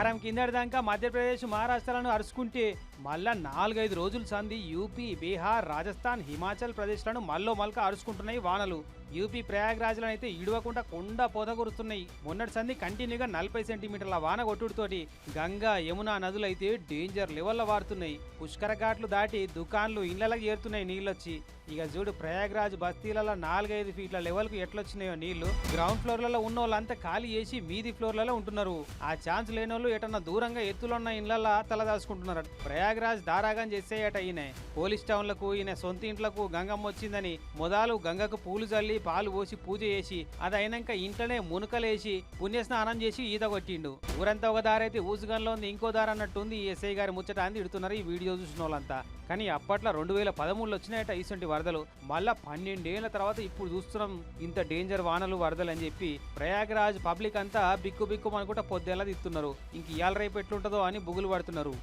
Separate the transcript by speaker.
Speaker 1: వారం కిందటిదాకా మధ్యప్రదేశ్ మహారాష్ట్రలను అరుచుకుంటే మళ్ళా 4-5 రోజులు సంది యూపీ బీహార్ రాజస్థాన్ హిమాచల్ ప్రదేశ్లను మళ్ళక అరుచుకుంటున్నాయి వానలు. యూపీ ప్రయాగ్రాజ్లను అయితే ఇడవకుండా కొండ పొద కురుస్తున్నాయి. మొన్నటి సంది కంటిన్యూగా 40 సెంటీమీటర్ల వాన కొట్టుడితోటి గంగా యమునా నదులైతే డేంజర్ లెవెల్లో వారుతున్నాయి. పుష్కర ఘాట్లు దాటి దుకాన్లు ఇళ్లకి చేరుతున్నాయి నీళ్ళొచ్చి. ఇక చూడు ప్రయాగ్రాజ్ బస్తీలలో 4-5 ఫీట్ల లెవెల్కు ఎట్లొచ్చినాయో నీళ్లు. గ్రౌండ్ ఫ్లోర్లలో ఉన్న వాళ్ళంతా ఖాళీ చేసి మీది ఫ్లోర్లలో ఉంటున్నారు. ఆ ఛాన్స్ లేని వాళ్ళు ఎటన్నా దూరంగా ఎత్తులున్న ఇళ్లలో తలదాచుకుంటున్నారు. ప్రయాగ్రాజ్ దారాగం చేసేయట ఈయన. పోలీస్ టౌన్లకు ఈయన సొంత ఇంట్లకు గంగమ్మ వచ్చిందని మొదలు గంగకు పూలు చల్లి పాలు పోసి పూజ చేసి అది అయినాక ఇంట్లోనే మునకలేసి పుణ్యస్నానం చేసి ఈత కొట్టిండు. ఊరంతా ఒక దారైతే ఊసుగంలో ఉంది, ఇంకో దారి అన్నట్టుంది. ఈ ఎస్ఐ గారి ముచ్చట అంది ఇడుతున్నారు ఈ వీడియో చూసిన వాళ్ళంతా. కానీ అప్పట్లో 2013లో వచ్చినాయట ఇటువంటి వరదలు. మళ్ళా 12 ఏళ్ల తర్వాత ఇప్పుడు చూస్తున్నాం ఇంత డేంజర్ వానలు వరదలు అని చెప్పి ప్రయాగ్రాజ్ పబ్లిక్ అంతా బిక్కు బిక్కు అనుకుంటా పొద్దెలా తిత్తున్నారు. ఇంక ఇయాల రేపు ఎట్లుంటుందో అని బుగులు పడుతున్నారు.